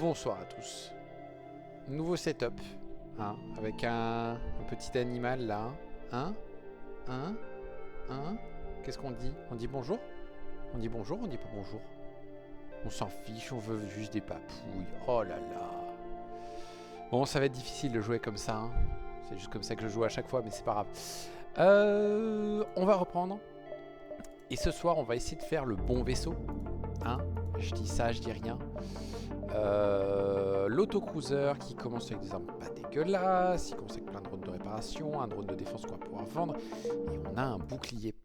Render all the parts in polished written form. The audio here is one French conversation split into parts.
Bonsoir à tous. Nouveau setup, hein, avec un petit animal là. Hein. Qu'est-ce qu'on dit? On dit bonjour? On dit bonjour, on dit pas bonjour. On s'en fiche, on veut juste des papouilles. Oh là là. Bon, ça va être difficile de jouer comme ça. Hein. C'est juste comme ça que je joue à chaque fois, mais c'est pas grave. On va reprendre. Et ce soir, on va essayer de faire le bon vaisseau. Hein, je dis ça, je dis rien. L'autocruiser qui commence avec des armes pas dégueulasses, il commence avec plein de drones de réparation, un drone de défense qu'on va pouvoir vendre, et on a un bouclier.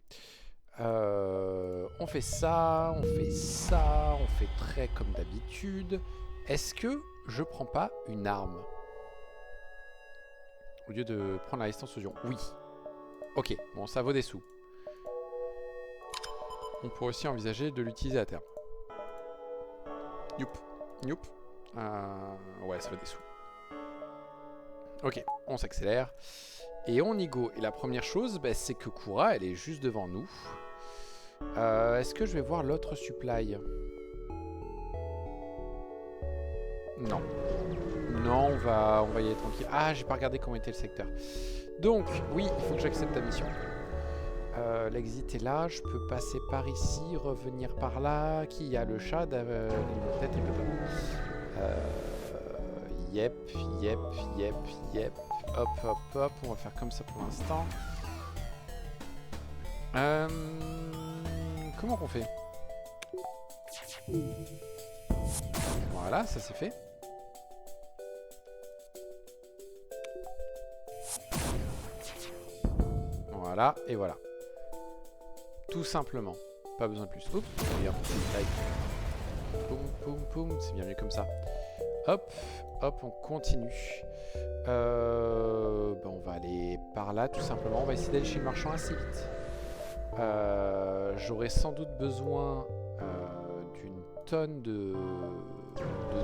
On fait ça, on fait ça, on fait très comme d'habitude. Est-ce que je prends pas une arme au lieu de prendre la résistance aux ions? Oui. Ok, bon, ça vaut des sous. On pourrait aussi envisager de l'utiliser à terme. Youp. Youp. Ouais, ça vaut des sous. Ok, on s'accélère. Et on y go. Et la première chose, bah, c'est que Kura, elle est juste devant nous. Est-ce que je vais voir l'autre supply? Non. Non, on va y aller tranquille. Ah, j'ai pas regardé comment était le secteur. Donc, oui, il faut que j'accepte la mission. L'exit est là, je peux passer par ici, revenir par là. Qui y a le chat? Peut-être il peut pas. Yep. Hop. On va faire comme ça pour l'instant. Comment qu'on fait? Voilà, ça c'est fait. Voilà, et voilà. Tout simplement. Pas besoin de plus. Oups, regarde, poum, c'est bien mieux comme ça. Hop, on continue. On va aller par là, tout simplement. On va essayer d'aller chez le marchand assez vite. J'aurai sans doute besoin d'une tonne de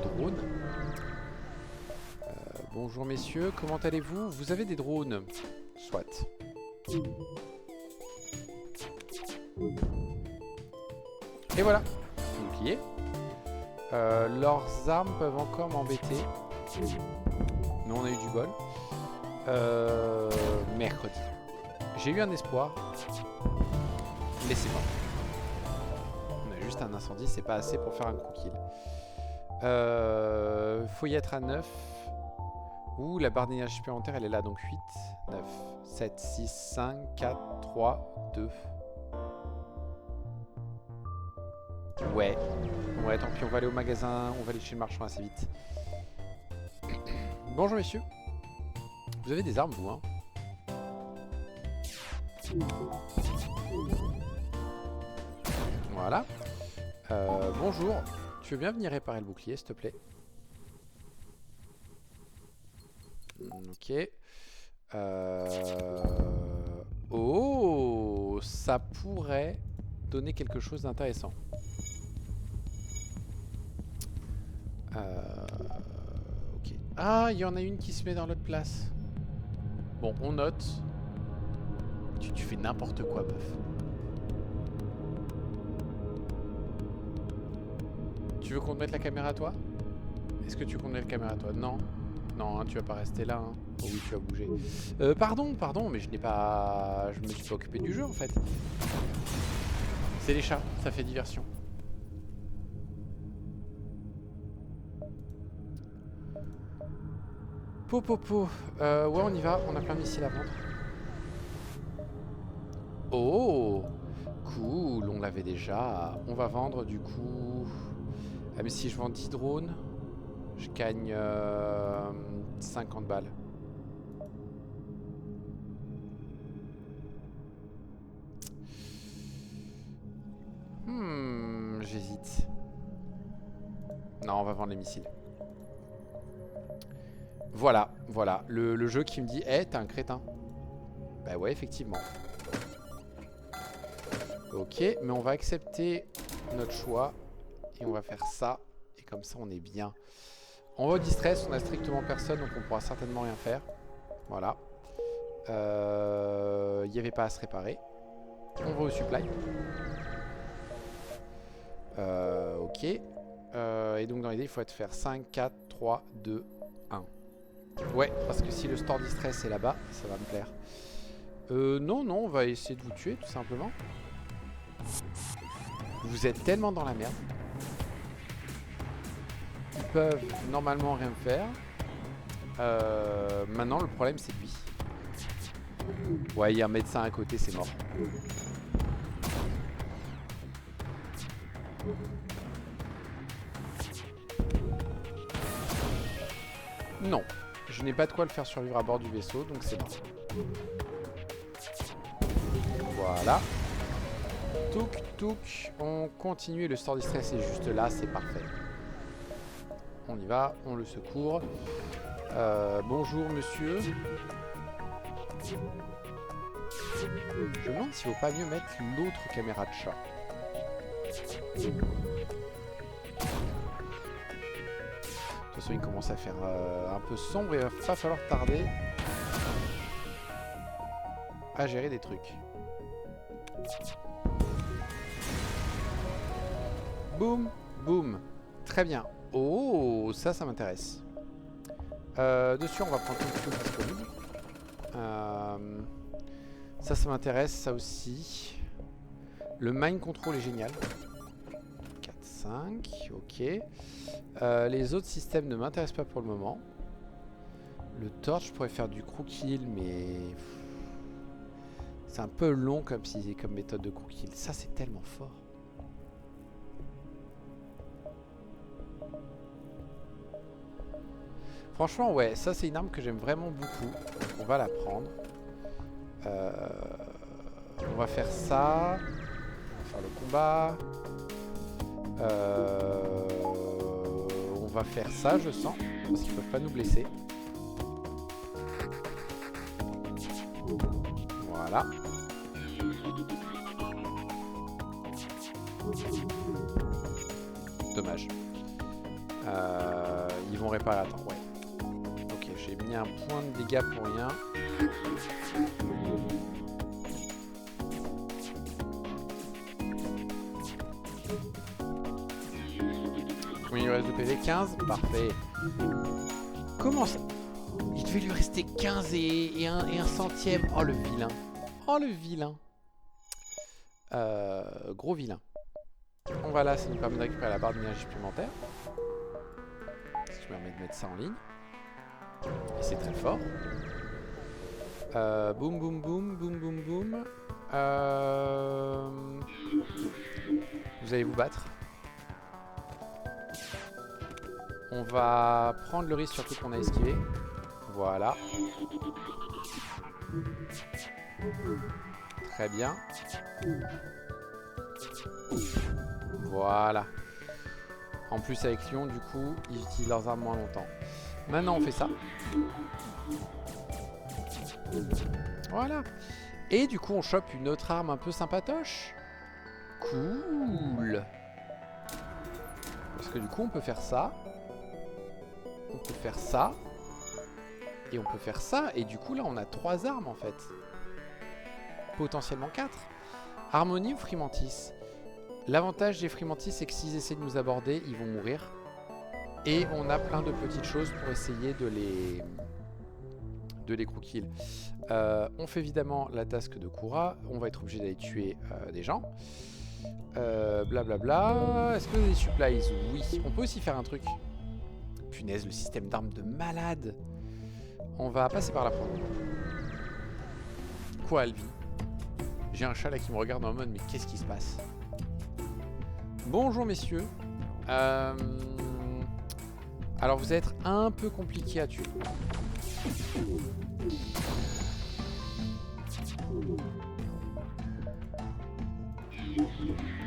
drones. Bonjour messieurs, comment allez-vous? Vous avez des drones? Soit. Et voilà, bouclier. Leurs armes peuvent encore m'embêter. Mais on a eu du bol. Mercredi. J'ai eu un espoir. Mais c'est mort. On a juste un incendie, c'est pas assez pour faire un gros kill. Faut y être à 9. Ouh, la barre d'énergie supplémentaire, elle est là, donc 8, 9, 7, 6, 5, 4, 3, 2. Ouais, tant pis, on va aller au magasin, on va aller chez le marchand assez vite. Bonjour messieurs. Vous avez des armes, vous, hein? Voilà. Bonjour. Tu veux bien venir réparer le bouclier, s'il te plaît? Ok. Oh, ça pourrait donner quelque chose d'intéressant. Ok. Ah, il y en a une qui se met dans l'autre place. Bon, on note. Tu fais n'importe quoi, meuf. Tu veux qu'on te mette la caméra à toi? Est-ce que tu veux qu'on te mette la caméra à toi? Non. Non, hein, tu vas pas rester là. Hein. Oh oui, tu vas bouger. Pardon, mais je n'ai pas... Je me suis pas occupé du jeu, en fait. C'est les chats, ça fait diversion. Popopo. Ouais, on y va. On a plein de missiles à vendre. Oh, cool. On l'avait déjà. On va vendre, du coup... Ah, mais si je vends 10 drones, je gagne 50 balles. J'hésite. Non, on va vendre les missiles. Voilà. Le jeu qui me dit, hey, t'es un crétin. Bah ouais, effectivement. Ok, mais on va accepter notre choix. Et on va faire ça. Et comme ça, on est bien. On va au distress, on a strictement personne, donc on pourra certainement rien faire. Voilà. Il n'y avait pas à se réparer. On va au supply. Ok. Et donc dans l'idée, il faut faire 5, 4, 3, 2, 1. Ouais, parce que si le store distress est là-bas, ça va me plaire. Non, on va essayer de vous tuer, tout simplement. Vous êtes tellement dans la merde. Ils peuvent normalement rien faire. Maintenant, le problème, c'est lui. Ouais, il y a un médecin à côté, c'est mort. Non, je n'ai pas de quoi le faire survivre à bord du vaisseau, donc c'est mort. Voilà. Touk, touk. On continue, le store distress est juste là, c'est parfait. On y va, on le secourt. Bonjour monsieur. Je me demande s'il ne vaut pas mieux mettre l'autre caméra de chat. De toute façon, il commence à faire un peu sombre et il va pas falloir tarder à gérer des trucs. Boum, boum. Très bien. Oh, ça m'intéresse. Dessus, on va prendre tout le fuel disponible. Ça m'intéresse, ça aussi. Le mind control est génial. 4, 5, ok. Les autres systèmes ne m'intéressent pas pour le moment. Le torch, je pourrais faire du crew kill, mais c'est un peu long comme méthode de crew kill. Ça, c'est tellement fort. Franchement, ouais, ça c'est une arme que j'aime vraiment beaucoup. On va la prendre. On va faire ça. On va faire le combat. On va faire ça, je sens. Parce qu'ils peuvent pas nous blesser. Voilà. Dommage. Ils vont réparer. Attends, ouais. Ok, j'ai mis un point de dégâts pour rien. Combien il reste de PV? 15. Parfait. Comment ça? Il devait lui rester 15 et un centième. Oh le vilain. Oh le vilain. Gros vilain. On va là, ça nous permet de récupérer la barre d'énergie supplémentaire. Si je me permets de mettre ça en ligne. Et c'est très fort. Boum boum boum boum boum boum. Vous allez vous battre. On va prendre le risque surtout qu'on a esquivé. Voilà. Très bien. Voilà. En plus avec Lyon, du coup, ils utilisent leurs armes moins longtemps. Maintenant, on fait ça. Voilà. Et du coup, on chope une autre arme un peu sympatoche. Cool. Parce que du coup, on peut faire ça. On peut faire ça. Et on peut faire ça. Et du coup, là, on a 3 armes, en fait. Potentiellement 4. Harmonie ou Frimantis? L'avantage des Frimantis, c'est que s'ils essaient de nous aborder, ils vont mourir. Et on a plein de petites choses pour essayer de les crew kill. On fait évidemment la task de Kura. On va être obligé d'aller tuer des gens. Blablabla. Est-ce que vous avez des supplies? Oui. On peut aussi faire un truc. Punaise, le système d'armes de malade. On va passer par la prendre. Quoi, Albi? J'ai un chat là qui me regarde en mode mais qu'est-ce qui se passe? Bonjour messieurs. Alors vous allez être un peu compliqué à tuer.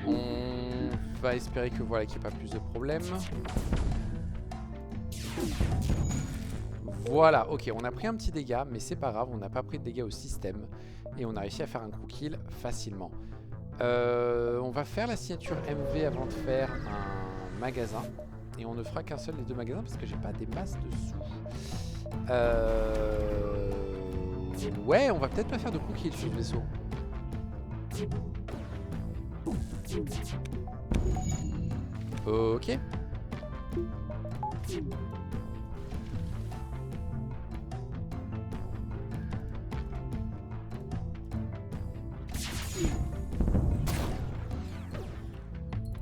On va espérer que voilà qu'il n'y ait pas plus de problèmes. Voilà, ok, on a pris un petit dégât, mais c'est pas grave, on n'a pas pris de dégâts au système. Et on a réussi à faire un crew kill facilement. On va faire la signature MV avant de faire un magasin. Et on ne fera qu'un seul des 2 magasins parce que j'ai pas des masses de sous. Ouais, on va peut-être pas faire de crew kill sur le vaisseau. Ok.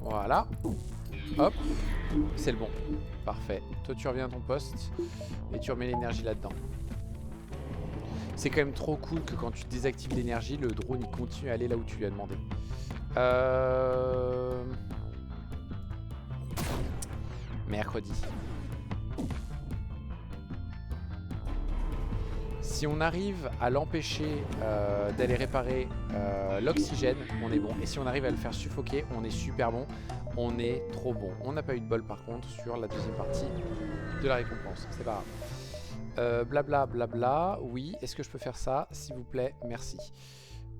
Voilà. Hop. C'est le bon. Parfait. Toi, tu reviens à ton poste et tu remets l'énergie là-dedans. C'est quand même trop cool que quand tu désactives l'énergie, le drone il continue à aller là où tu lui as demandé. Mercredi. Si on arrive à l'empêcher d'aller réparer l'oxygène, on est bon. Et si on arrive à le faire suffoquer, on est super bon. On est trop bon. On n'a pas eu de bol par contre sur la deuxième partie de la récompense. C'est pas grave. Blabla, blabla. Oui, est-ce que je peux faire ça? S'il vous plaît, merci.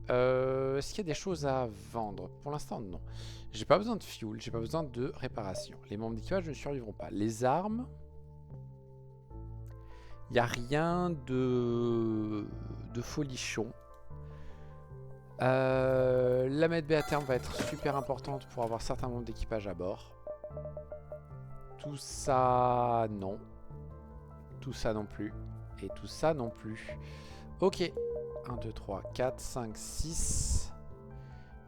Est-ce qu'il y a des choses à vendre? Pour l'instant, non. J'ai pas besoin de fuel, j'ai pas besoin de réparation. Les membres d'équipage ne survivront pas. Les armes... Il n'y a rien de folichon. La med B à terme va être super importante pour avoir certains membres d'équipage à bord. Tout ça, non. Tout ça non plus. Et tout ça non plus. Ok. 1, 2, 3, 4, 5, 6.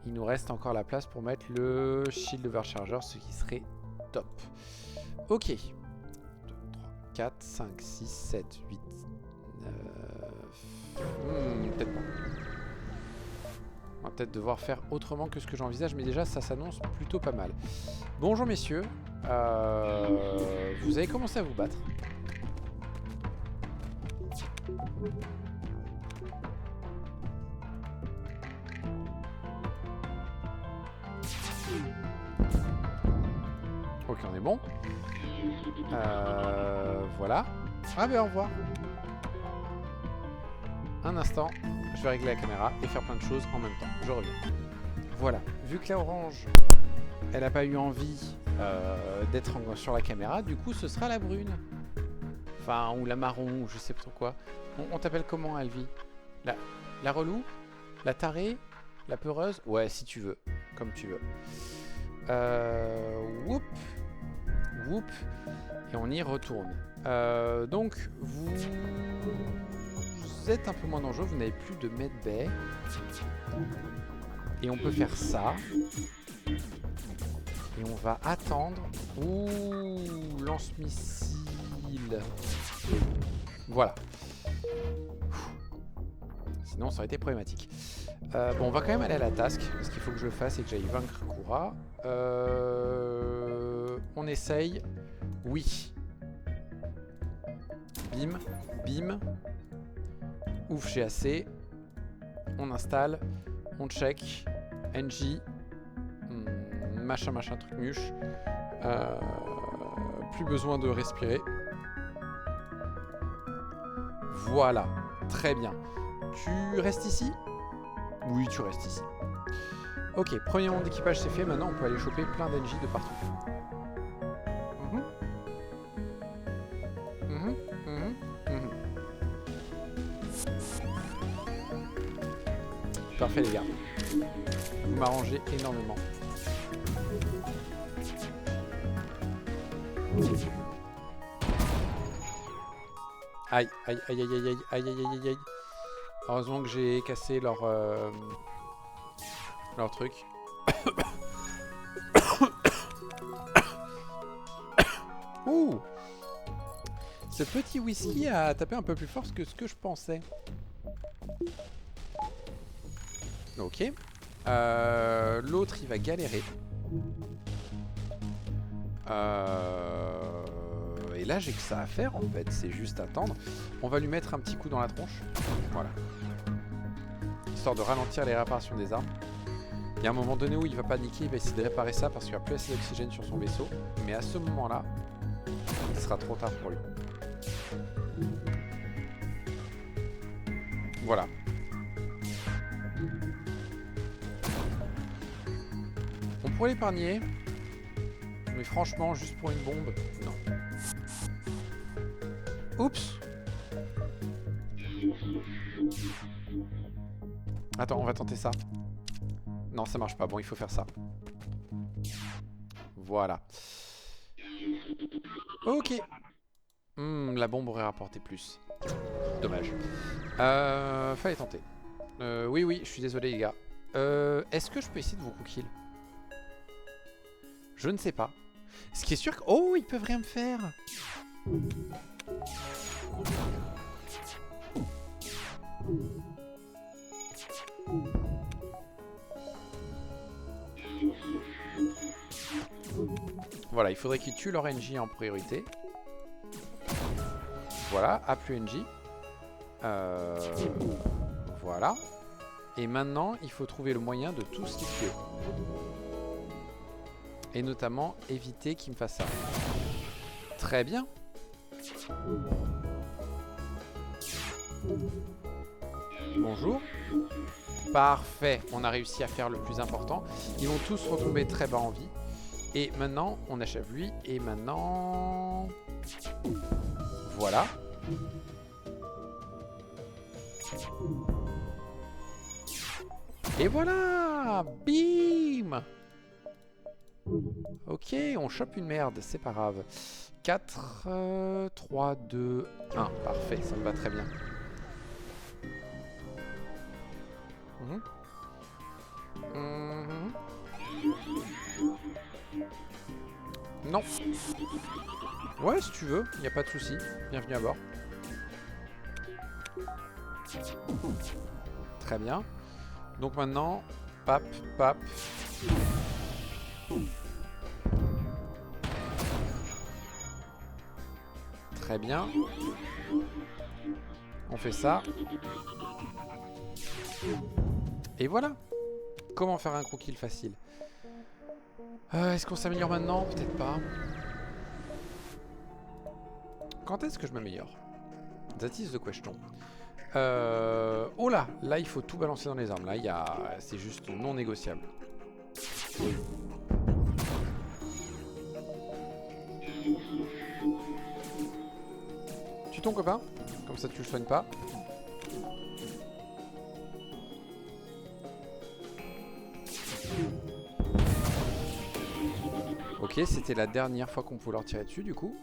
Il nous reste encore la place pour mettre le shield overcharger, ce qui serait top. Ok. 4, 5, 6, 7, 8, 9... peut-être pas. On va peut-être devoir faire autrement que ce que j'envisage, mais déjà ça s'annonce plutôt pas mal. Bonjour messieurs. Vous avez commencé à vous battre. Ok, on est bon. Voilà. Ah ben au revoir. Un instant, je vais régler la caméra et faire plein de choses en même temps. Je reviens. Voilà. Vu que la orange, elle n'a pas eu envie d'être sur la caméra, du coup ce sera la brune. Enfin, ou la marron, ou je sais pas trop quoi. On t'appelle comment, Alvi? La relou? La tarée? La peureuse? Ouais, si tu veux. Comme tu veux. Whoop. Whoop. Et on y retourne. Donc, vous êtes un peu moins dangereux. Vous n'avez plus de medbay. Et on peut faire ça. Et on va attendre. Ouh, lance-missile. Voilà. Sinon, ça aurait été problématique. Bon, on va quand même aller à la task. Ce qu'il faut que je fasse, c'est que j'aille vaincre Kura. On essaye. Oui. Bim. Bim. Ouf, j'ai assez. On installe. On check. NJ. Machin, machin, truc muche. Plus besoin de respirer. Voilà. Très bien. Tu restes ici? Oui, tu restes ici. Ok, premier monde d'équipage c'est fait. Maintenant, on peut aller choper plein d'NJ de partout. Parfait, les gars. Vous m'arrangez énormément. Aïe, aïe, aïe, aïe, aïe, aïe, aïe, aïe, aïe, aïe. Heureusement que j'ai cassé leur truc. Ouh! Ce petit whisky a tapé un peu plus fort que ce que je pensais. Ok. L'autre, il va galérer. Et là, j'ai que ça à faire, en fait. C'est juste attendre. On va lui mettre un petit coup dans la tronche. Voilà. Histoire de ralentir les réparations des armes. Il y a un moment donné où il va paniquer. Il va essayer de réparer ça parce qu'il n'y a plus assez d'oxygène sur son vaisseau. Mais à ce moment-là, il sera trop tard pour lui. Voilà. On pourrait l'épargner. Mais franchement, juste pour une bombe, non. Oups. Attends, on va tenter ça. Non, ça marche pas. Bon, il faut faire ça. Voilà. Ok. La bombe aurait rapporté plus. Dommage. Fallait tenter. Oui, oui, je suis désolé les gars. Est-ce que je peux essayer de vous kill? Je ne sais pas. Ce qui est sûr que... Oh, ils peuvent rien me faire. Voilà, il faudrait qu'ils tuent leur NJ en priorité. Voilà, A plus NJ. Voilà. Et maintenant, il faut trouver le moyen de tous les tuer. Et notamment, éviter qu'ils me fassent ça. Très bien. Bonjour. Parfait. On a réussi à faire le plus important. Ils vont tous retomber très bas en vie. Et maintenant, on achève lui. Et maintenant... Voilà. Et voilà. Bim. Ok, on chope une merde. C'est pas grave. 4, 3, 2, 1. Parfait, ça me va très bien. Non. Ouais, si tu veux, il n'y a pas de souci. Bienvenue à bord. Très bien. Donc maintenant, pap, pap. Très bien. On fait ça. Et voilà. Comment faire un kill facile? Est-ce qu'on s'améliore maintenant? Peut-être pas. Quand est-ce que je m'améliore? That is the question. Oh là, là il faut tout balancer dans les armes. Là, c'est juste non négociable. Tue ton copain, comme ça tu le soignes pas. Ok, c'était la dernière fois qu'on pouvait leur tirer dessus du coup.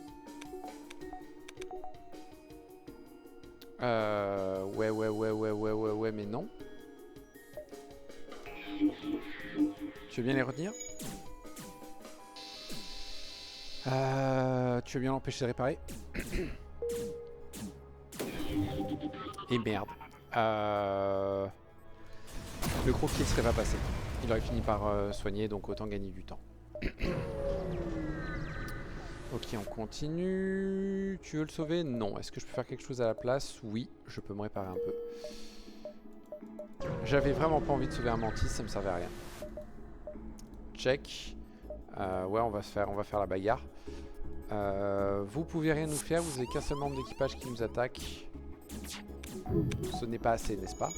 Ouais, mais non. Tu veux bien les retenir? Tu veux bien l'empêcher de réparer? Et merde. Le croquis serait pas passé. Il aurait fini par soigner, donc autant gagner du temps. Ok, on continue. Tu veux le sauver? Non. Est-ce que je peux faire quelque chose à la place? Oui, je peux me réparer un peu. J'avais vraiment pas envie de sauver un mantis, ça me servait à rien. Check. Ouais, on va faire la bagarre. Vous pouvez rien nous faire, vous avez qu'un seul membre d'équipage qui nous attaque. Ce n'est pas assez, n'est-ce pas?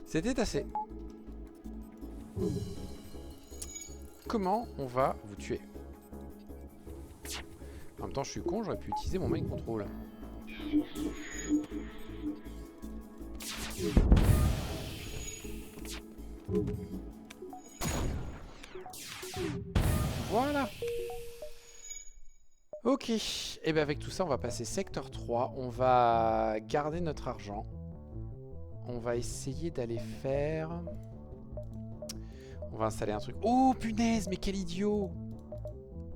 C'était assez. Comment on va vous tuer? En même temps, je suis con, j'aurais pu utiliser mon mind control. Voilà. Ok. Et bien avec tout ça, on va passer secteur 3. On va garder notre argent. On va essayer d'aller faire... On va installer un truc. Oh punaise, mais quel idiot!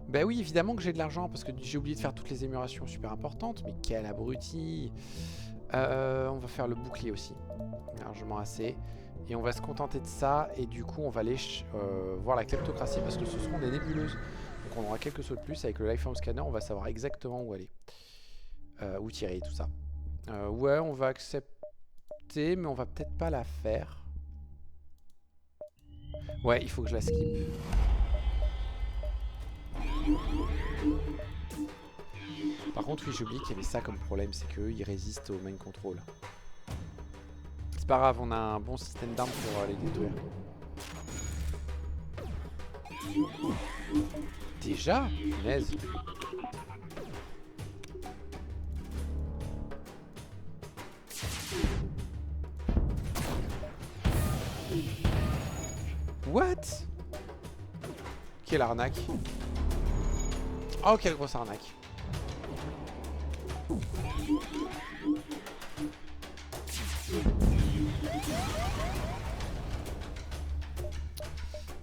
Bah oui, évidemment que j'ai de l'argent parce que j'ai oublié de faire toutes les améliorations super importantes. Mais quel abruti! On va faire le bouclier aussi. Largement assez. Et on va se contenter de ça. Et du coup, on va aller voir la kleptocratie parce que ce seront des nébuleuses. Donc on aura quelques sauts de plus. Avec le Lifeform Scanner, on va savoir exactement où aller. Où tirer, tout ça. Ouais, on va accepter, mais on va peut-être pas la faire. Ouais, il faut que je la skip. Par contre, oui, j'ai oublié qu'il y avait ça comme problème, c'est qu'eux, ils résistent au main control. C'est pas grave, on a un bon système d'armes pour les détruire. Déjà? Punaise. What? Quelle arnaque. Oh, quelle grosse arnaque.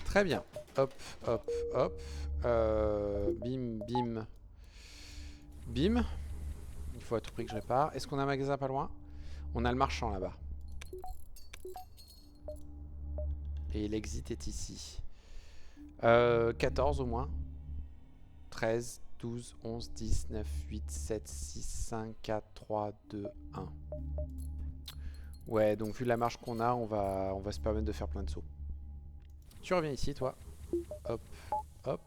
Très bien. Hop, hop, hop. Bim, bim. Bim. Il faut à tout prix que je répare. Est-ce qu'on a un magasin pas loin? On a le marchand là-bas. Et l'exit est ici. 14 au moins. 13, 12, 11, 10, 9, 8, 7, 6, 5, 4, 3, 2, 1. Ouais, donc vu la marge qu'on a, on va se permettre de faire plein de sauts. Tu reviens ici, toi. Hop, hop.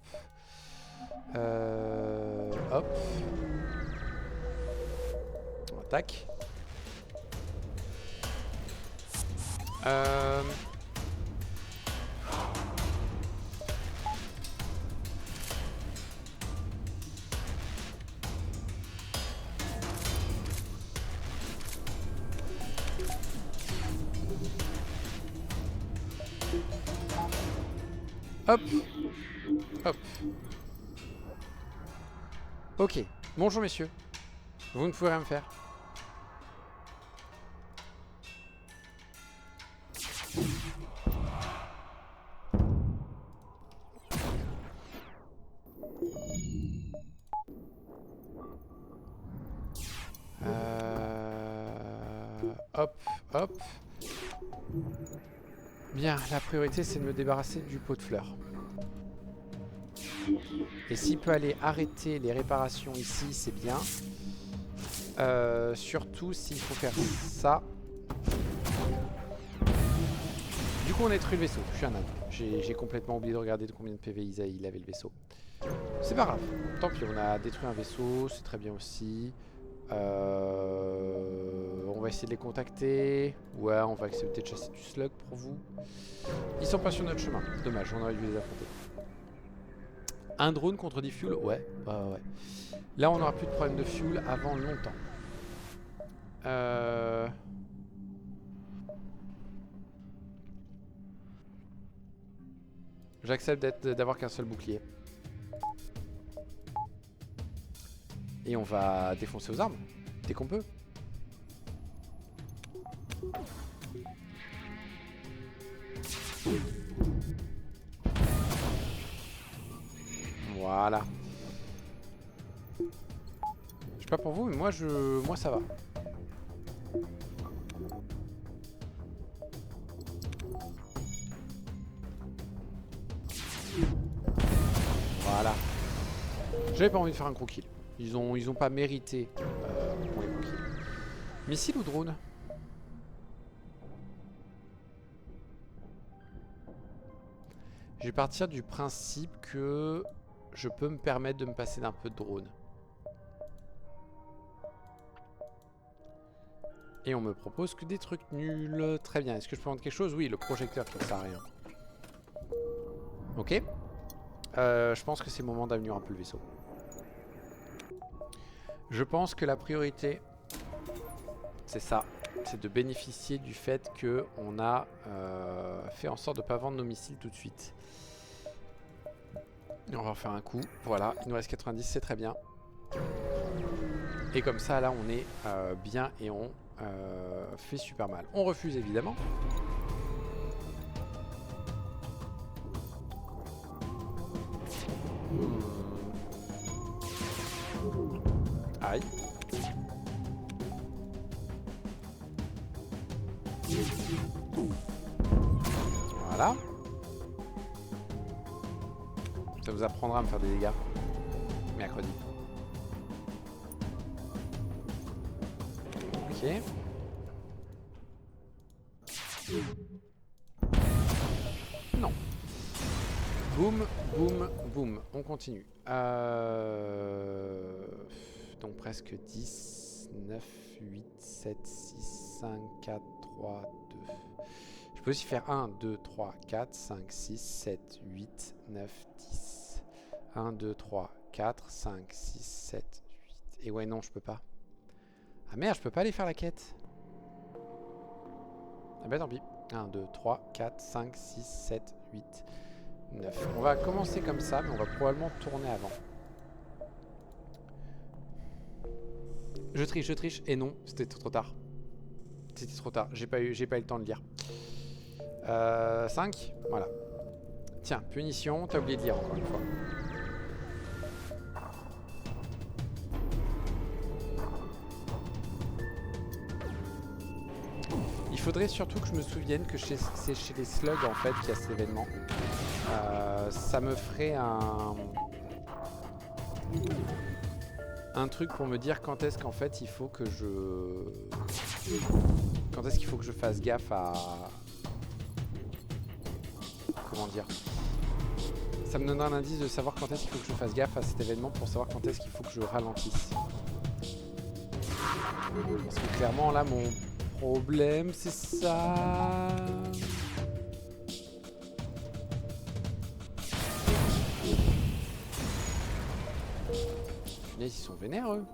Hop. Tac. Hop. Hop. Ok. Bonjour messieurs. Vous ne pouvez rien me faire. Hop, hop. Bien, la priorité c'est de me débarrasser du pot de fleurs. Et s'il peut aller arrêter les réparations ici, c'est bien. Surtout s'il faut faire ça. Du coup on détruit le vaisseau, je suis un âne. J'ai complètement oublié de regarder de combien de PV il avait le vaisseau. C'est pas grave, tant pis, on a détruit un vaisseau, c'est très bien aussi. On va essayer de les contacter. Ouais, on va accepter de chasser du slug pour vous. Ils sont pas sur notre chemin, dommage, on aurait dû les affronter. Un drone contre des fuels, ouais, ouais. Là on n'aura plus de problème de fuel avant longtemps. J'accepte d'avoir qu'un seul bouclier. Et on va défoncer aux armes, dès qu'on peut. Voilà. Je sais pas pour vous, mais moi ça va. Voilà. J'avais pas envie de faire un gros kill. Ils ont pas mérité pour les gros kills. Missile ou drone? Je vais partir du principe que je peux me permettre de me passer d'un peu de drone. Et on me propose que des trucs nuls. Très bien. Est-ce que je peux vendre quelque chose? Oui, le projecteur qui ne sert à rien. Ok. Je pense que c'est le moment d'amener un peu le vaisseau. Je pense que la priorité, c'est ça. C'est de bénéficier du fait qu'on a fait en sorte de ne pas vendre nos missiles tout de suite. On va en faire un coup. Voilà, il nous reste 90, c'est très bien. Et comme ça, là, on est bien et on fait super mal. On refuse, évidemment. Aïe. Voilà. Ça vous apprendra à me faire des dégâts. Mercredi. Ok. Non. Boum, boum, boum. On continue. Donc presque 10, 9, 8, 7, 6, 5, 4, 3, 2. Je peux aussi faire 1, 2, 3, 4, 5, 6, 7, 8, 9, 10. 1, 2, 3, 4, 5, 6, 7, 8. Et ouais, non, je peux pas. Ah merde, je peux pas aller faire la quête. Ah bah tant pis. 1, 2, 3, 4, 5, 6, 7, 8, 9. On va commencer comme ça, mais on va probablement tourner avant. Je triche. Et non, c'était trop tard. C'était trop tard. J'ai pas eu le temps de lire. 5. Voilà. Tiens, punition. T'as oublié de lire encore une fois. Il faudrait surtout que je me souvienne que c'est chez les slugs en fait qu'il y a cet événement. Ça me ferait un truc pour me dire quand est-ce qu'en fait il faut que je... Quand est-ce qu'il faut que je fasse gaffe à... Comment dire? Ça me donnera un indice de savoir quand est-ce qu'il faut que je fasse gaffe à cet événement pour savoir quand est-ce qu'il faut que je ralentisse. Parce que clairement là mon problème c'est ça. Ils sont vénères eux.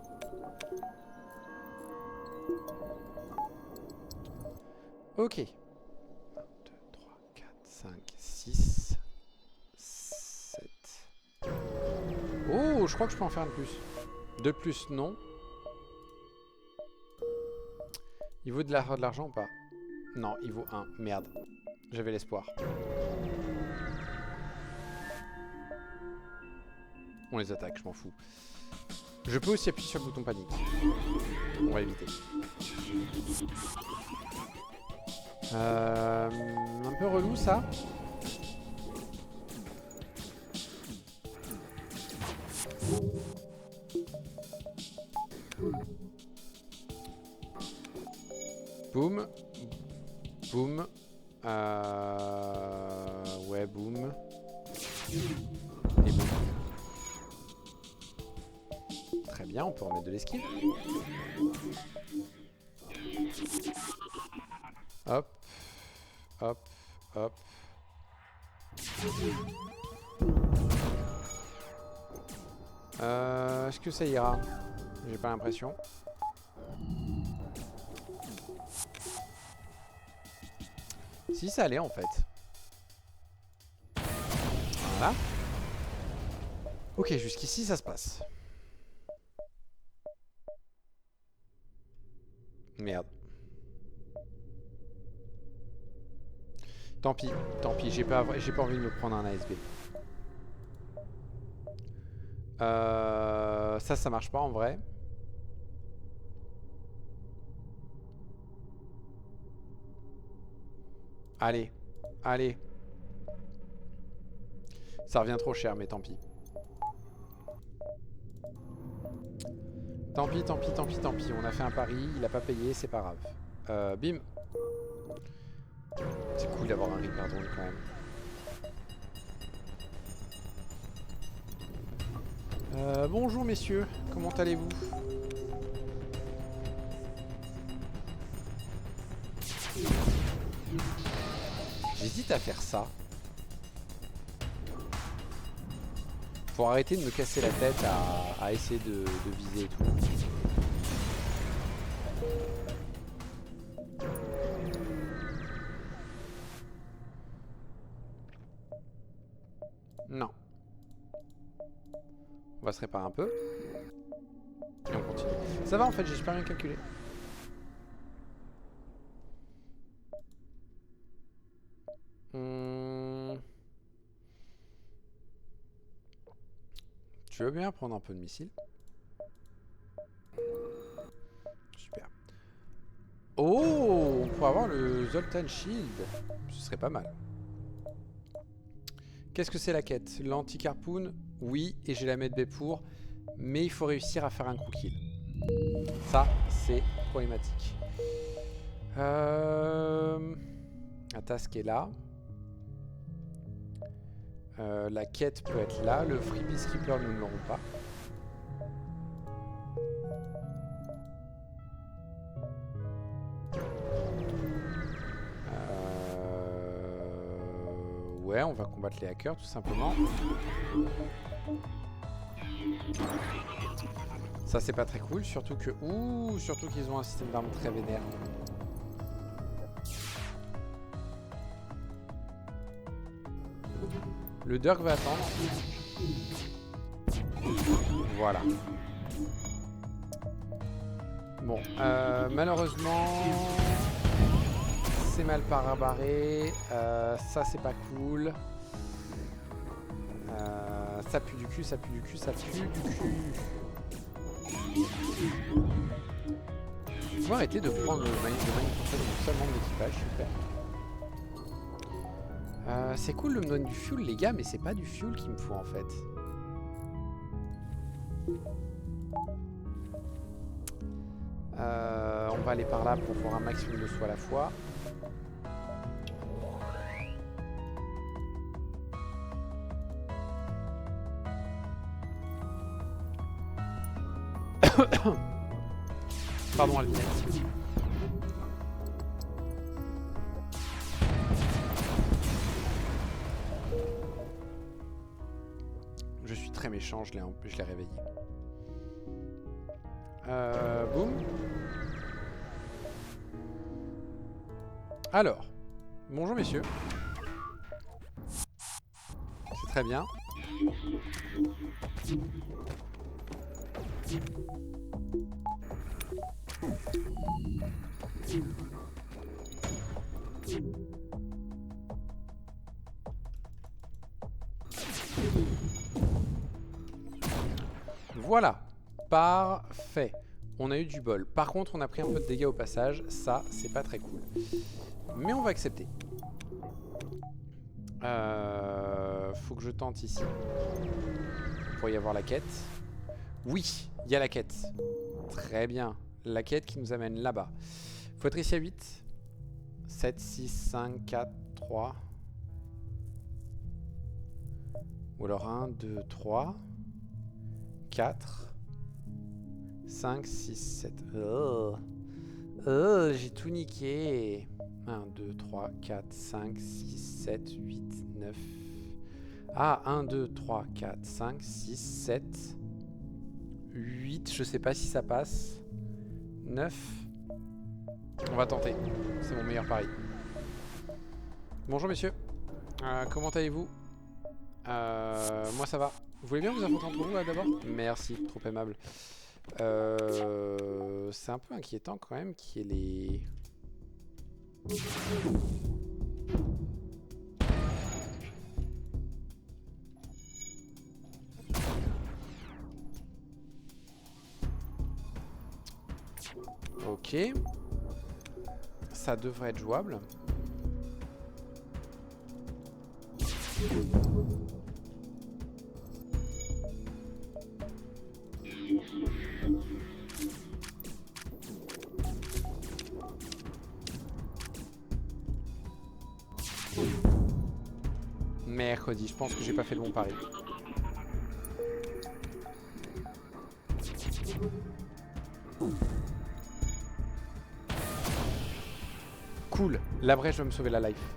Ok. 1, 2, 3, 4, 5, 6, 7. Oh, je crois que je peux en faire un de plus. De plus, non. Il vaut de l'argent ou pas? Non, il vaut 1. Merde. J'avais l'espoir. On les attaque, je m'en fous. Je peux aussi appuyer sur le bouton panique. On va éviter. Un peu relou ça. Boum. Boum. Ouais, boum. Et boum. Très bien, on peut remettre de l'esquive. Hop. Hop. Hop. Est-ce que ça ira? J'ai pas l'impression. Si ça allait en fait. Voilà. Ok, jusqu'ici ça se passe. Merde. Tant pis, j'ai pas envie de me prendre un ASB. Ça marche pas en vrai. Allez, allez. Ça revient trop cher, mais tant pis. Tant pis. On a fait un pari, il a pas payé, c'est pas grave. Bim. C'est cool d'avoir un Reaper drone quand même. Bonjour messieurs, comment allez-vous? J'hésite à faire ça. Pour arrêter de me casser la tête à essayer de viser et tout. Non. On va se réparer un peu. Et on continue. Ça va en fait, j'ai super bien calculé. Tu veux bien prendre un peu de missiles? Super. Oh, on pourrait avoir le Zoltan Shield. Ce serait pas mal. Qu'est-ce que c'est la quête? L'anti-carpoon? Oui, et j'ai la medbay pour. Mais il faut réussir à faire un coup kill. Ça, c'est problématique. La task est là. La quête peut être là. Le freebie skipper, nous ne l'aurons pas. Ouais, on va combattre les hackers tout simplement. Ça c'est pas très cool, surtout que... Ouh, surtout qu'ils ont un système d'armes très vénère. Le Dirk va attendre. Voilà. Bon, malheureusement, c'est mal parabarré. Ça, c'est pas cool. Ça pue du cul, ça pue du cul, ça pue du cul. Faut arrêter de prendre le magnétophone pour seul membre d'équipage, super. C'est cool de me donner du fuel, les gars, mais c'est pas du fuel qu'il me faut en fait. On va aller par là pour voir un maximum de soi à la fois. Pardon, Alvinette. Je suis très méchant, je l'ai réveillé. Boum. Alors, bonjour messieurs. C'est très bien. Voilà, parfait. On a eu du bol. Par contre, on a pris un peu de dégâts au passage. Ça, c'est pas très cool. Mais on va accepter. Faut que je tente ici. Pour y avoir la quête. Oui, il y a la quête. Très bien. La quête qui nous amène là-bas. Faut être ici à 8. 7, 6, 5, 4, 3. Ou alors 1, 2, 3. 4. 5, 6, 7. Oh, j'ai tout niqué. 1, 2, 3, 4, 5, 6, 7, 8, 9. Ah, 1, 2, 3, 4, 5, 6, 7, 8. Je sais pas si ça passe. 9. On va tenter. C'est mon meilleur pari. Bonjour messieurs. Comment allez-vous? Moi ça va. Vous voulez bien vous affronter entre vous d'abord? Merci, trop aimable. C'est un peu inquiétant quand même qu'il y ait les... Ok. Ça devrait être jouable. Mercredi, je pense que j'ai pas fait le bon pari. Cool, la brèche va me sauver la life.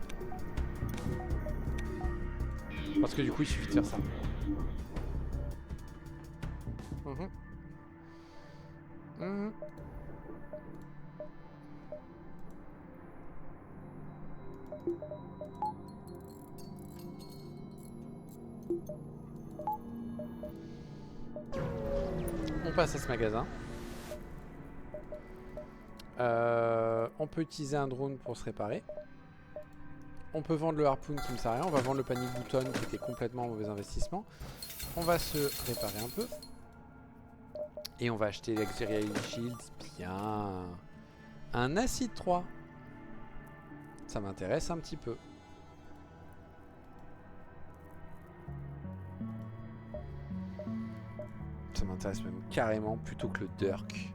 Parce que du coup il suffit de faire ça. On passe à ce magasin. On peut utiliser un drone pour se réparer. On peut vendre le harpoon qui me sert à rien. On va vendre le panic button qui était complètement un mauvais investissement. On va se réparer un peu. Et on va acheter l'Exerial Shield. Bien. Un acide 3. Ça m'intéresse un petit peu. Ça m'intéresse même carrément plutôt que le Dirk.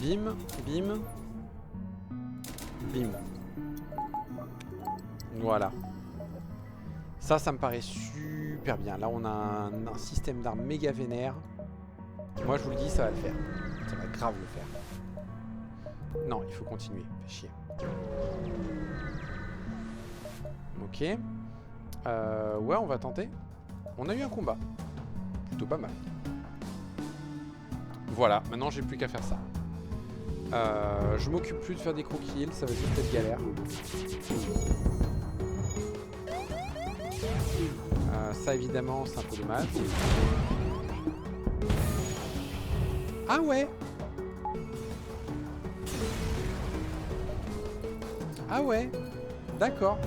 Bim, bim, bim. Voilà. Ça me paraît super bien. Là, on a un système d'armes méga vénère. Moi, je vous le dis, ça va le faire. Ça va grave le faire. Non, il faut continuer. Fait chier. Ok. Ouais, on va tenter. On a eu un combat. Plutôt pas mal. Voilà, maintenant j'ai plus qu'à faire ça. Je m'occupe plus de faire des croquis, ça va juste être galère. Ça évidemment c'est un peu dommage. Ah ouais. Ah ouais. D'accord.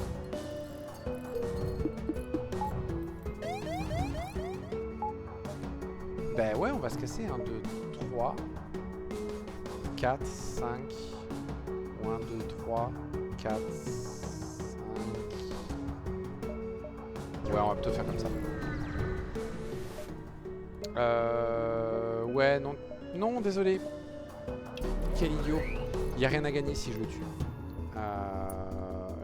Ben ouais, on va se casser. 1, 2, 3, 4, 5. 1, 2, 3, 4, 5. Ouais, on va plutôt faire comme ça. Ouais, non. Non, désolé. Quel idiot. Il n'y a rien à gagner si je le tue.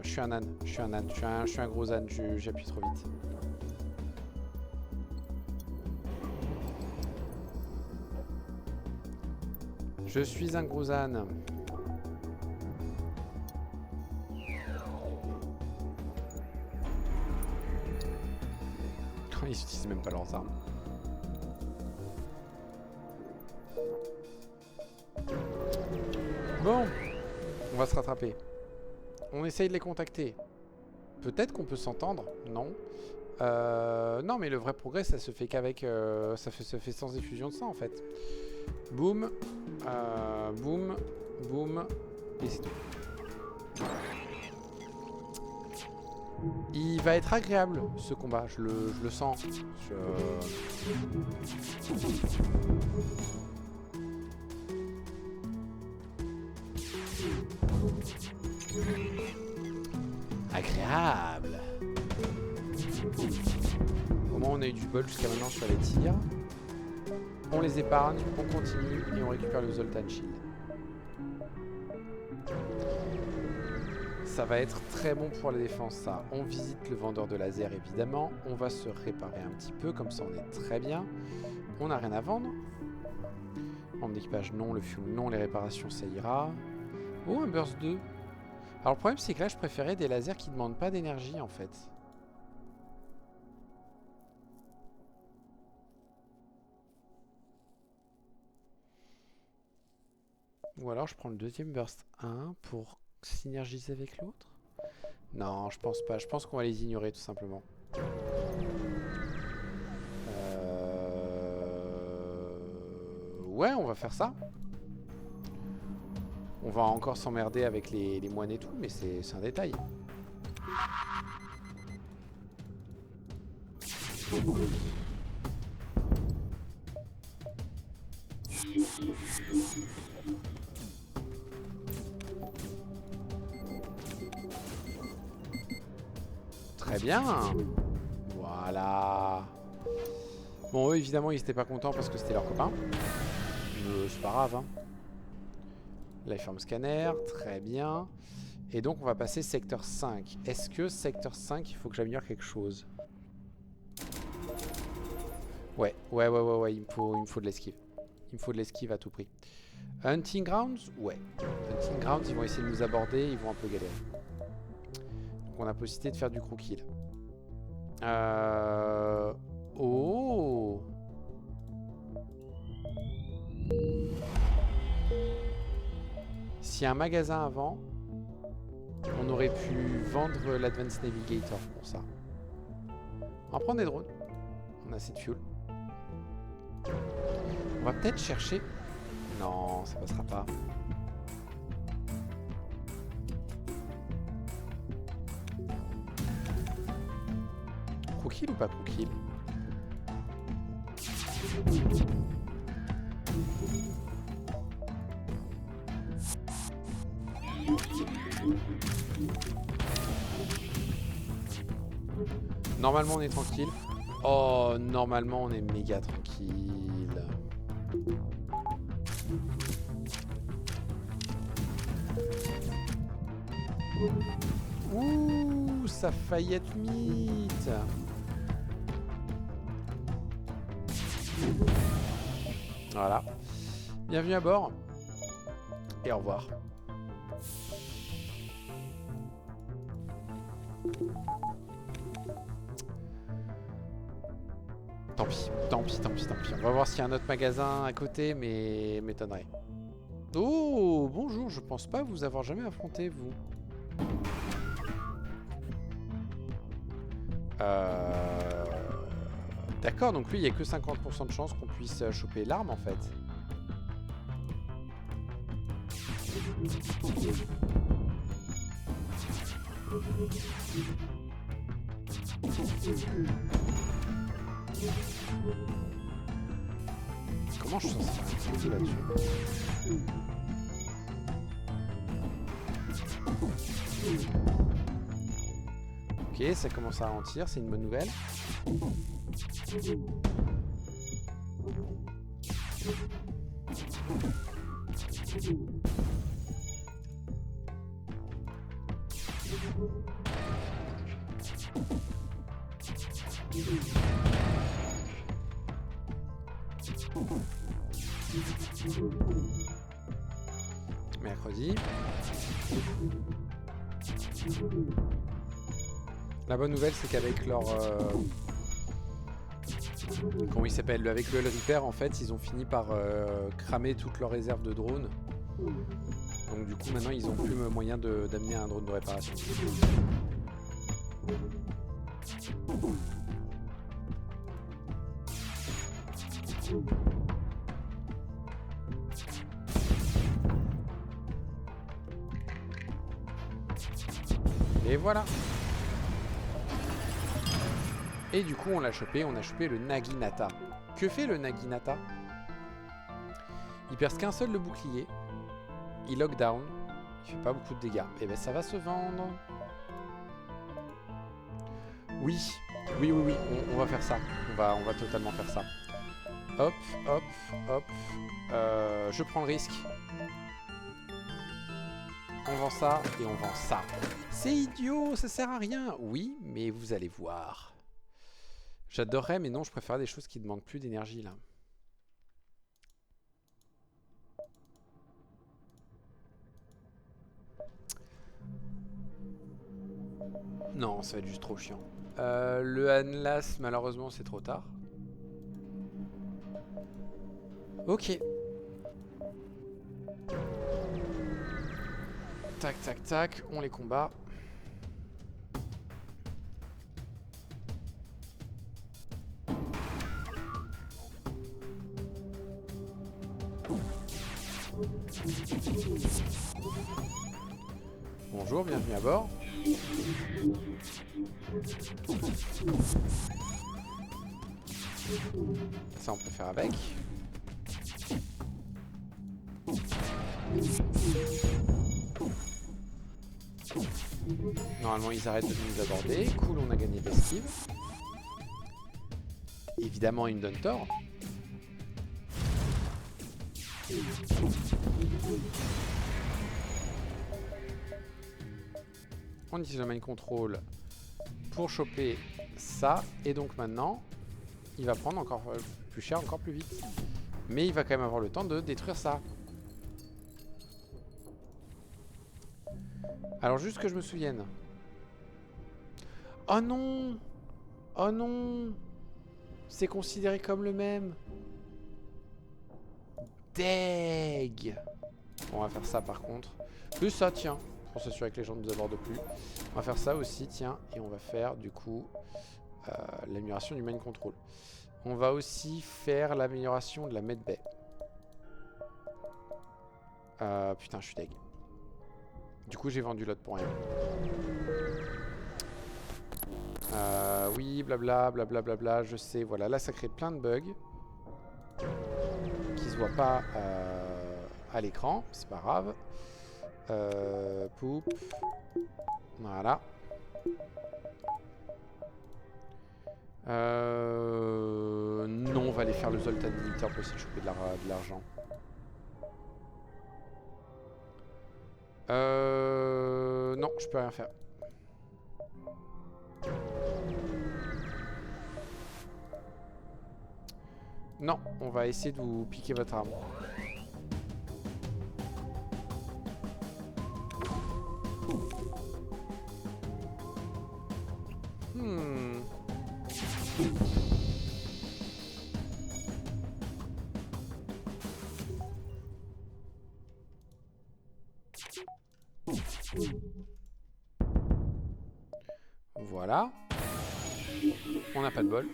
Je suis un âne. Je suis un âne. Je suis un gros âne. J'appuie trop vite. Je suis un gros âne. Ils n'utilisent même pas leurs armes. Bon, on va se rattraper. On essaye de les contacter. Peut-être qu'on peut s'entendre. Non. Non, mais le vrai progrès, ça se fait qu'avec... ça fait sans effusion de sang, en fait. Boum. Boum. Boum. Et c'est tout. Il va être agréable, ce combat. Je le sens. Agréable. Au moins on a eu du bol jusqu'à maintenant sur les tirs. On les épargne, on continue et on récupère le Zoltan Shield. Ça va être très bon pour la défense ça. On visite le vendeur de laser évidemment. On va se réparer un petit peu, comme ça on est très bien. On n'a rien à vendre. Arme d'équipage non, le fuel non, les réparations ça ira. Oh, un burst 2. Alors le problème c'est que là je préférais des lasers qui ne demandent pas d'énergie en fait. Ou alors je prends le deuxième burst 1 pour synergiser avec l'autre. Non, je pense pas. Je pense qu'on va les ignorer tout simplement. Ouais, on va faire ça. On va encore s'emmerder avec les moines et tout, mais c'est un détail. Très bien. Voilà. Bon, eux, évidemment, ils étaient pas contents parce que c'était leur copain. C'est pas grave, hein. Lifeform scanner, très bien. Et donc, on va passer secteur 5. Est-ce que secteur 5, il faut que j'améliore quelque chose? Ouais, il me faut de l'esquive. Il me faut de l'esquive à tout prix. Hunting Grounds? Ouais. Hunting Grounds, ils vont essayer de nous aborder, ils vont un peu galérer. Donc, on a possibilité de faire du crew kill. Oh! S'il y a un magasin avant, on aurait pu vendre l'Advanced Navigator pour ça. On va prendre des drones. On a assez de fuel. On va peut-être chercher... Non, ça passera pas. Crew kill ou pas crew kill? Normalement on est tranquille. Oh, normalement on est méga tranquille. Ouh, ça a failli être mythe. Voilà. Bienvenue à bord. Et au revoir. Tant pis, tant pis, tant pis, tant pis. On va voir s'il y a un autre magasin à côté, mais m'étonnerait. Oh, bonjour, je pense pas vous avoir jamais affronté, vous. D'accord, donc lui, il n'y a que 50% de chance qu'on puisse choper l'arme en fait. Comment je suis censé faire un petit là-dessus? Ok, ça commence à ralentir, c'est une bonne nouvelle. Mercredi. La bonne nouvelle, c'est qu'avec leur... comment il s'appelle? Avec le Reaper, en fait, ils ont fini par cramer toutes leurs réserves de drones. Donc du coup, maintenant, ils n'ont plus moyen d'amener un drone de réparation. Et voilà. Et du coup, on a chopé le Naginata. Que fait le Naginata? Il perce qu'un seul le bouclier. Il lockdown. Il fait pas beaucoup de dégâts. Et ben ça va se vendre. Oui. Oui, on va faire ça. On va totalement faire ça. Hop, hop, hop. Je prends le risque. On vend ça et on vend ça. C'est idiot, ça sert à rien. Oui, mais vous allez voir. J'adorerais, mais non, je préfère des choses qui demandent plus d'énergie là. Non, ça va être juste trop chiant. Le Anlas, malheureusement, c'est trop tard. Ok. Tac, tac, tac, on les combat. Bonjour, bienvenue à bord. Ça, on peut faire avec. Normalement, ils arrêtent de nous aborder. Cool, on a gagné de l'esquive. Évidemment, ils me donnent tort. On utilise le mind control pour choper ça. Et donc maintenant, il va prendre encore plus cher, encore plus vite. Mais il va quand même avoir le temps de détruire ça. Alors juste que je me souvienne. Oh non! Oh non! C'est considéré comme le même. Deg! On va faire ça par contre. Plus ça, tiens. Pour s'assurer que les gens ne nous abordent plus. On va faire ça aussi, tiens. Et on va faire du coup l'amélioration du main control. On va aussi faire l'amélioration de la medbay. Putain, je suis deg. Du coup, j'ai vendu l'autre pour rien. Oui, blabla, blabla, blabla, je sais. Voilà, là, ça crée plein de bugs qui se voient pas à l'écran. C'est pas grave. Poup. Voilà. Non, on va aller faire le Zoltan Limiter pour essayer de choper de l'argent. Non, je peux rien faire. Non, on va essayer de vous piquer votre arme. Voilà. On n'a pas de bol.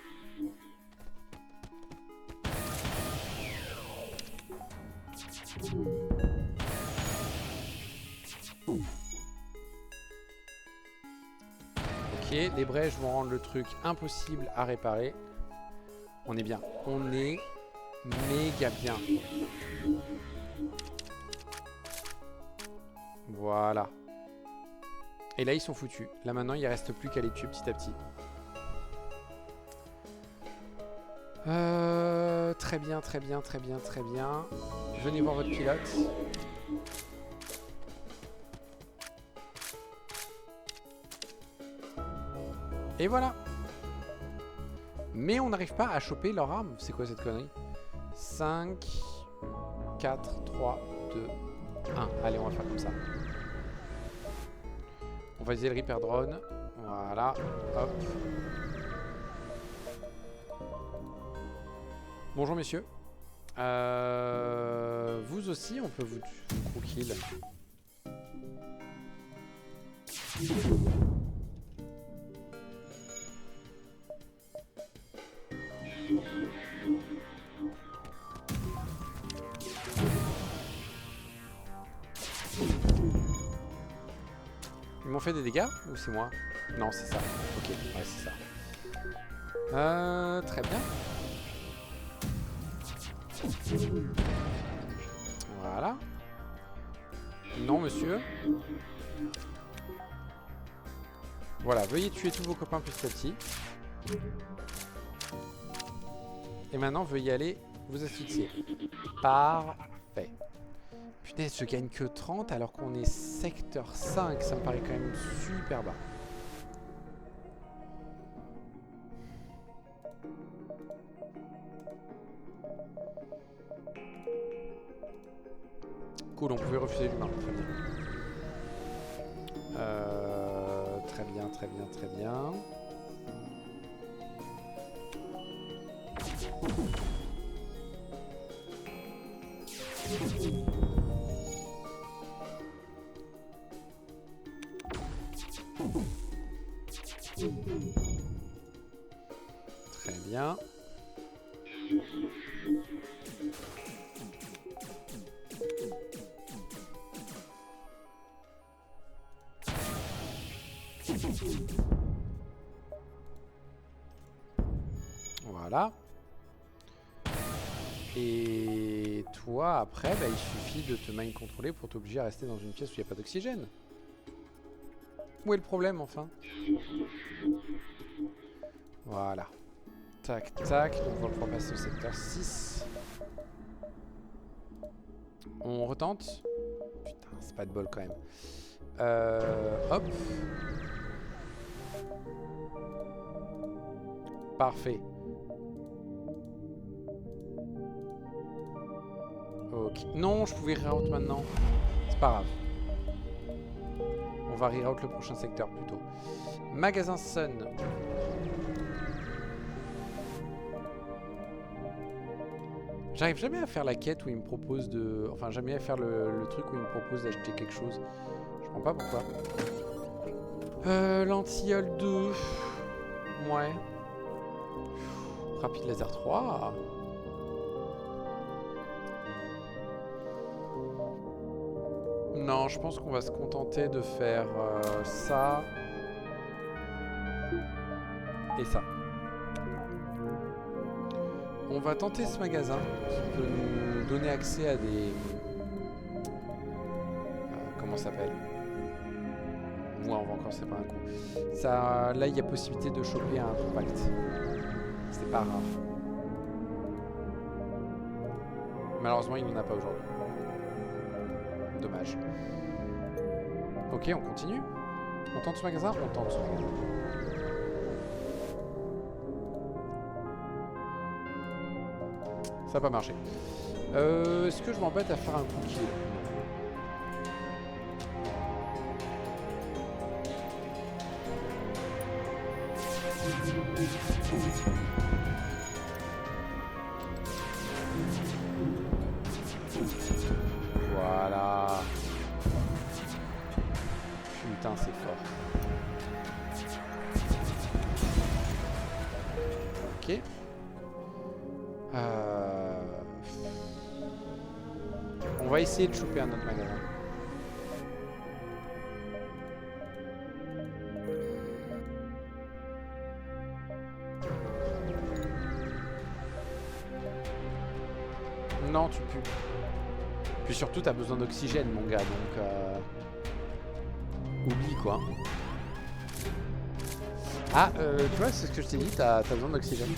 Ok, les brèches vont rendre le truc impossible à réparer. On est bien. On est méga bien. Voilà. Et là, ils sont foutus. Là, maintenant, il reste plus qu'à les tuer petit à petit. Très bien, très bien, très bien, très bien. Venez voir votre pilote. Et voilà. Mais on n'arrive pas à choper leur arme. C'est quoi cette connerie? 5, 4, 3, 2, 1. Allez, on va faire comme ça. On va utiliser le Reaper Drone. Voilà. Hop. Bonjour messieurs. Vous aussi, on peut vous kill. Ils m'ont fait des dégâts ou c'est moi? Non, c'est ça. Ok, ouais, c'est ça. Très bien. Voilà. Non, monsieur. Voilà, veuillez tuer tous vos copains petit à petit. Et maintenant, veuillez aller vous asphyxier. Parfait. Putain, je gagne que 30 alors qu'on est secteur 5. Ça me paraît quand même super bas. Cool, on pouvait refuser l'humain. Très bien. Très bien, très bien, très bien. Très bien. Voilà. Et toi, après, bah, il suffit de te mind contrôler pour t'obliger à rester dans une pièce où il n'y a pas d'oxygène. Où est le problème, enfin? Voilà. Tac, tac. Donc, on va pouvoir passer au secteur 6. On retente. Putain, c'est pas de bol quand même. Hop. Parfait. Ok. Non, je pouvais reroute maintenant. C'est pas grave. On va reroute le prochain secteur plutôt. Magasin Sun. J'arrive jamais à faire la quête où il me propose de... Enfin, jamais à faire le truc où il me propose d'acheter quelque chose. Je comprends pas pourquoi. Lentilleul 2. Ouais. Rapide laser 3. Non, je pense qu'on va se contenter de faire ça. Et ça. On va tenter ce magasin qui peut nous donner accès à des... comment ça s'appelle? Moi, on va encore séparer un coup. Ça, là, il y a possibilité de choper un compact. C'est pas rare. Malheureusement, il n'en a pas aujourd'hui. Dommage. Ok, on continue. On tente ce magasin? On tente ce magasin. Ça n'a pas marché. Est-ce que je m'embête à faire un cookie? Voilà. Putain, c'est fort. Ok. On va essayer de choper un autre magasin. Non, tu pues. Puis surtout, t'as besoin d'oxygène, mon gars, donc... Oublie, quoi. Ah, tu vois, c'est ce que je t'ai dit, t'as besoin d'oxygène.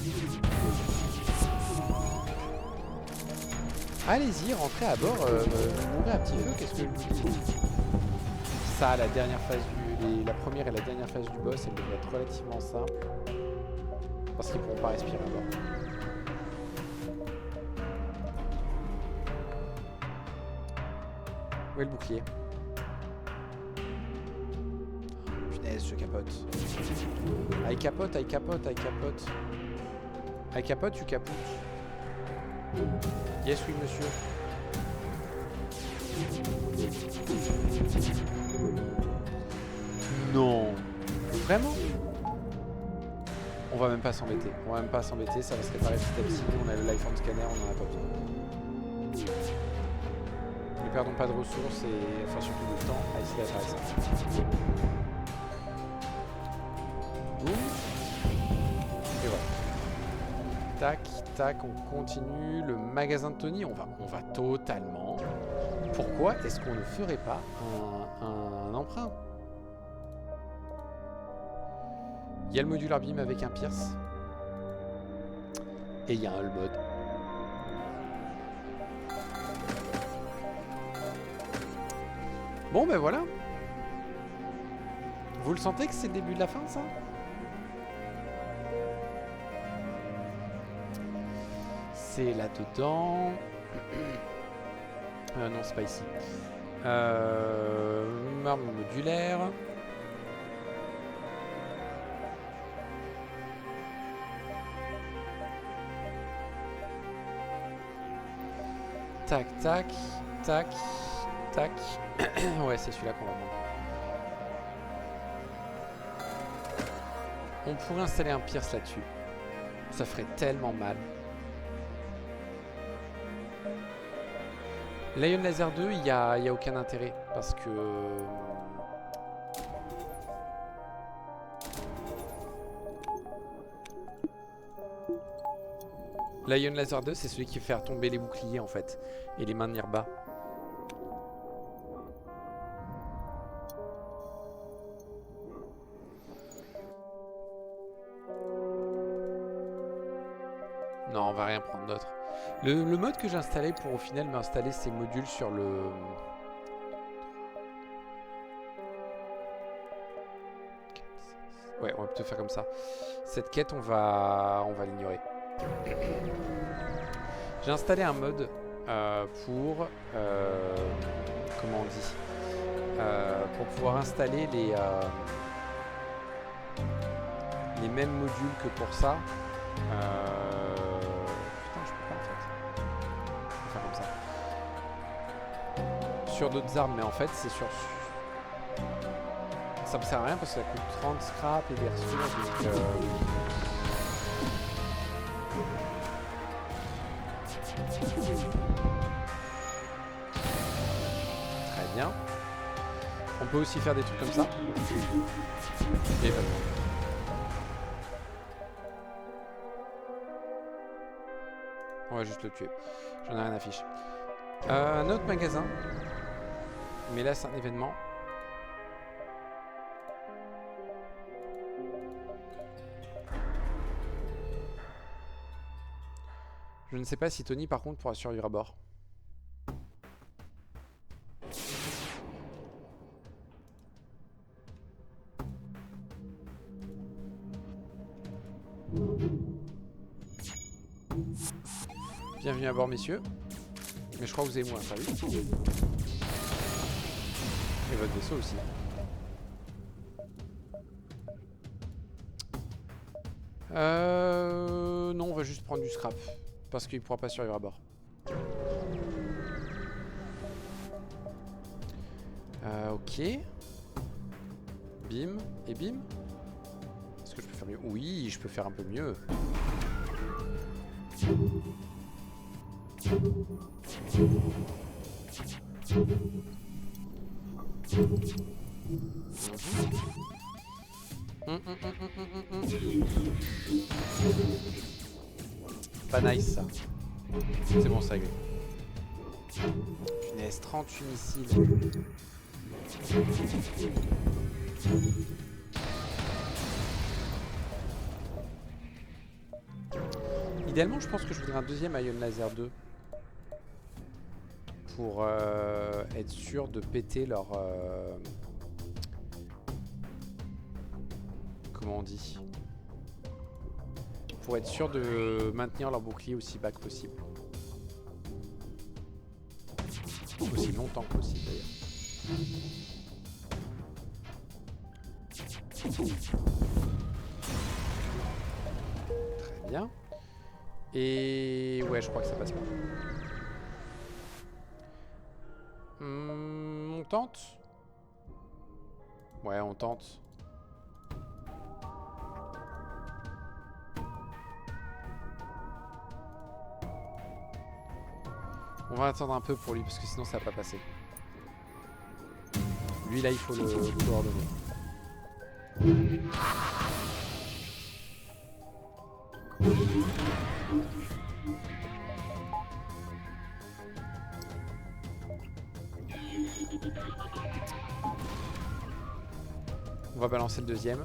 Allez-y, rentrez à bord, mourrez un petit peu, qu'est-ce que je vous dis? Ça, la dernière phase la première et la dernière phase du boss, elle devrait être relativement simple. Parce qu'ils pourront pas respirer à bord. Où est le bouclier? Punaise, je capote. Ah, il capote, ah, il capote, ah, il capote. Ah, il capote, tu capotes. Yes, oui, monsieur. Non. Vraiment? On va même pas s'embêter. On va même pas s'embêter, ça va se réparer petit à petit. On a le Lifeform Scanner, on en a pas besoin. Ne perdons pas de ressources et enfin surtout de temps à essayer d'attraper ça. Et voilà. Tac, tac, on continue. Le magasin de Tony, on va totalement. Pourquoi est-ce qu'on ne ferait pas un emprunt? Il y a le modular beam avec un Pierce. Et il y a un mode. Bon ben voilà. Vous le sentez que c'est le début de la fin, ça? C'est là-dedans. Non, c'est pas ici. Arme modulaire. Tac, tac, tac, tac. Ouais, c'est celui-là qu'on va prendre. On pourrait installer un Pierce là-dessus. Ça ferait tellement mal. L'ion Laser 2, il y a aucun intérêt. Parce que... L'ion Laser 2, c'est celui qui fait tomber les boucliers, en fait. Et les maintenir bas. Non, on va rien prendre d'autre. Le mode que j'ai installé pour au final m'installer ces modules sur le... Ouais, on va plutôt faire comme ça. Cette quête, on va l'ignorer. J'ai installé un mode pour... comment on dit pour pouvoir installer les mêmes modules que pour ça. Putain, je peux pas en fait. Je vais faire comme ça. Sur d'autres armes, mais en fait, c'est sur... Ça me sert à rien parce que ça coûte 30 scrap et des ressources. Donc, très bien. On peut aussi faire des trucs comme ça. Et ben, on va juste le tuer. J'en ai rien à fiche. Un autre magasin. Mais là, c'est un événement. Je ne sais pas si Tony, par contre, pourra survivre à bord. Bienvenue à bord, messieurs. Mais je crois que vous avez moins servi. Et votre vaisseau aussi. Non, on va juste prendre du scrap. Parce qu'il ne pourra pas survivre à bord. Ok. Bim. Et bim. Est-ce que je peux faire mieux? Oui, je peux faire un peu mieux. Pas nice ça. C'est bon, c'est réglé. Punaise, 38 missiles. Idéalement, je pense que je voudrais un deuxième Ion Laser 2 pour être sûr de péter leur... comment on dit? Pour être sûr de maintenir leur bouclier aussi bas que possible. Aussi longtemps que possible d'ailleurs. Très bien. Et ouais, je crois que ça passe pas. On tente? Ouais, on tente. On va attendre un peu pour lui parce que sinon ça va pas passer. Lui là il faut le coordonner. On va balancer le deuxième.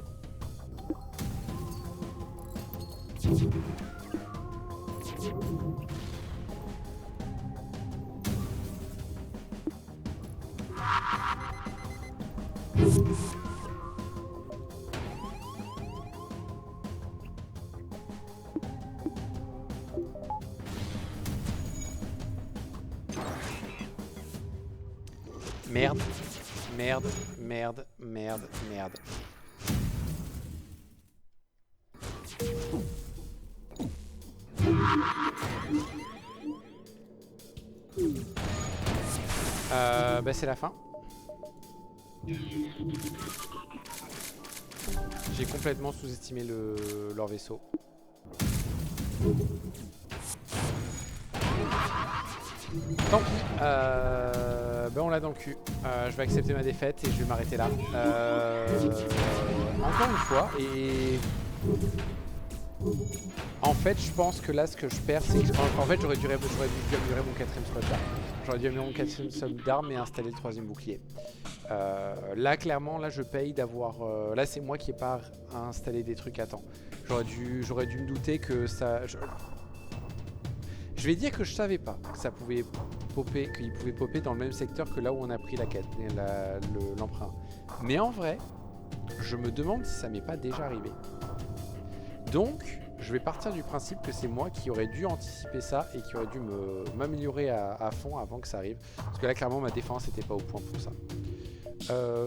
Merde, merde, merde, merde, merde. Bah c'est la fin. J'ai complètement sous-estimé leur vaisseau. Tant pis. Ben on l'a dans le cul. Je vais accepter ma défaite et je vais m'arrêter là. Encore une fois, et en fait, je pense que là, ce que je perds, c'est que en fait, j'aurais dû améliorer mon 4ème soldat. J'aurais dû améliorer mon 4ème soldat, mais installer le 3ème bouclier. Là, clairement, là, je paye d'avoir. Là, c'est moi qui n'ai pas installé des trucs à temps. J'aurais dû me douter que ça. Je vais dire que je savais pas que ça pouvait popper, qu'il pouvait popper dans le même secteur que là où on a pris la quête, l'emprunt. Mais en vrai, je me demande si ça m'est pas déjà arrivé. Donc, je vais partir du principe que c'est moi qui aurais dû anticiper ça et qui aurait dû m'améliorer à fond avant que ça arrive. Parce que là, clairement, ma défense n'était pas au point pour ça.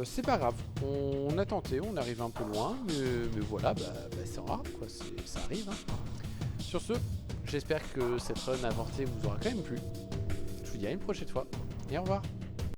C'est pas grave, on a tenté, on arrive un peu loin, mais voilà, c'est rare, quoi, ça arrive. Hein. Sur ce, j'espère que cette run avortée vous aura quand même plu. Je vous dis à une prochaine fois et au revoir.